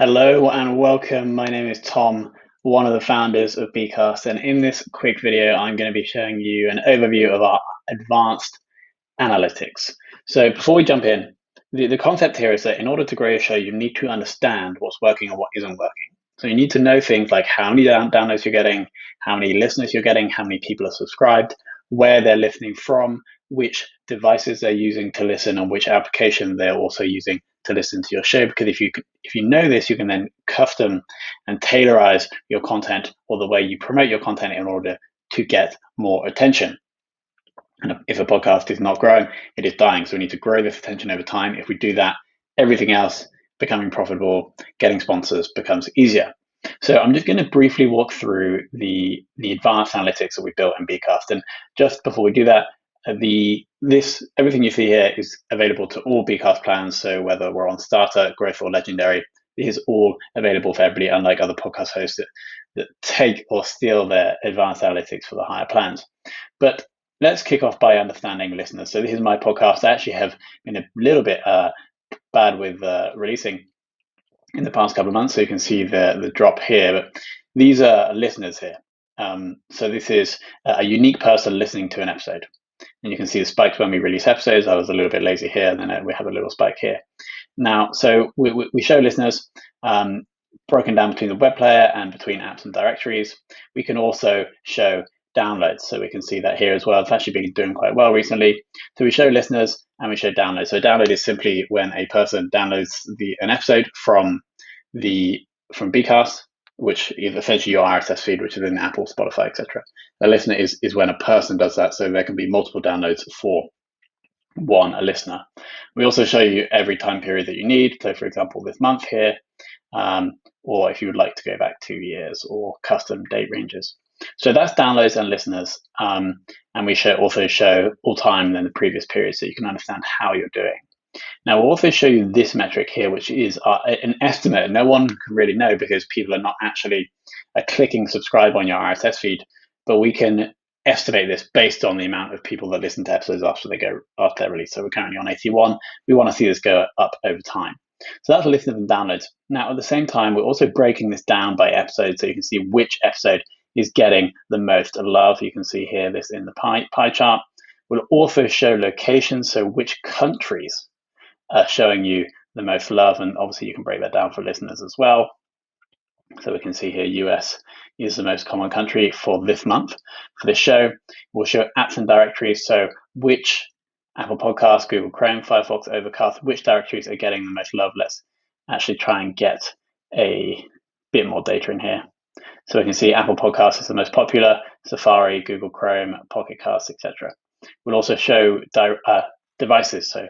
Hello and welcome. My name is Tom, one of the founders of Bcast, and in this quick video, I'm going to be showing you an overview of our advanced analytics. So before we jump in, the concept here is that in order to grow your show, you need to understand what's working and what isn't working. So you need to know things like how many downloads you're getting, how many listeners you're getting, how many people are subscribed, where they're listening from, which devices they're using to listen, and which application they're also using to listen to your show. Because if you know this, you can then custom and tailorize your content or the way you promote your content in order to get more attention. And if a podcast is not growing, it is dying. So we need to grow this attention over time. If we do that, everything else, becoming profitable, getting sponsors, becomes easier. So I'm just going to briefly walk through the advanced analytics that we built in Bcast. And just before we do that, everything you see here is available to all Bcast plans. So whether we're on Starter, Growth, or Legendary, it is all available for everybody, unlike other podcast hosts that take or steal their advanced analytics for the higher plans. But let's kick off by understanding listeners. So this is my podcast. I actually have been a little bit bad with releasing in the past couple of months. So you can see the drop here, but these are listeners here. So this is a unique person listening to an episode. And you can see the spikes when we release episodes. I was a little bit lazy here, and then we have a little spike here. Now, so we show listeners broken down between the web player and between apps and directories. We can also show downloads. So we can see that here as well. It's actually been doing quite well recently. So we show listeners and we show downloads. So download is simply when a person downloads an episode from Bcast, which is essentially your RSS feed, which is in Apple, Spotify, etc. A listener is when a person does that. So there can be multiple downloads for a listener. We also show you every time period that you need. So for example, this month here, or if you would like to go back 2 years, or custom date ranges. So that's downloads and listeners. And we also show all time and then the previous period, so you can understand how you're doing. Now, we'll also show you this metric here, which is an estimate. No one can really know because people are not actually clicking subscribe on your RSS feed, but we can estimate this based on the amount of people that listen to episodes after they're released. So we're currently on 81. We want to see this go up over time. So that's listeners and downloads. Now, at the same time, we're also breaking this down by episode, so you can see which episode is getting the most love. You can see here this in the pie chart. We'll also show locations, so which countries are showing you the most love, and obviously you can break that down for listeners as well. So we can see here US is the most common country for this month. For this show, we'll show apps and directories, so which Apple Podcasts, Google Chrome, Firefox, Overcast, which directories are getting the most love. Let's actually try and get a bit more data in here. So we can see Apple Podcasts is the most popular, Safari, Google Chrome, Pocket Casts, etc. We'll also show devices, so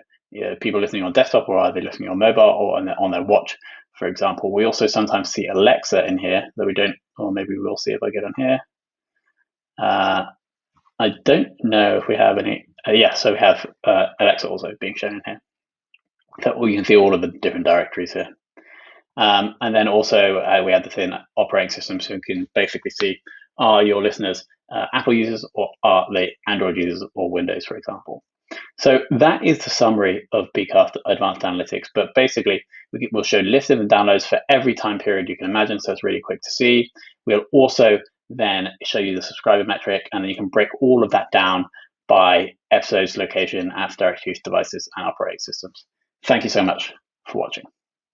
people listening on desktop, or are they listening on mobile or on their watch, for example. We also sometimes see Alexa in here, that we don't, or maybe we'll see if I get on here. I don't know if we have any. So we have Alexa also being shown in here. So you can see all of the different directories here. And then also we have the thin operating system, so you can basically see, are your listeners Apple users, or are they Android users or Windows, for example. So that is the summary of Bcast Advanced Analytics. But basically, we'll show listeners and downloads for every time period you can imagine, so it's really quick to see. We'll also then show you the subscriber metric, and then you can break all of that down by episodes, location, apps, directories, devices, and operating systems. Thank you so much for watching.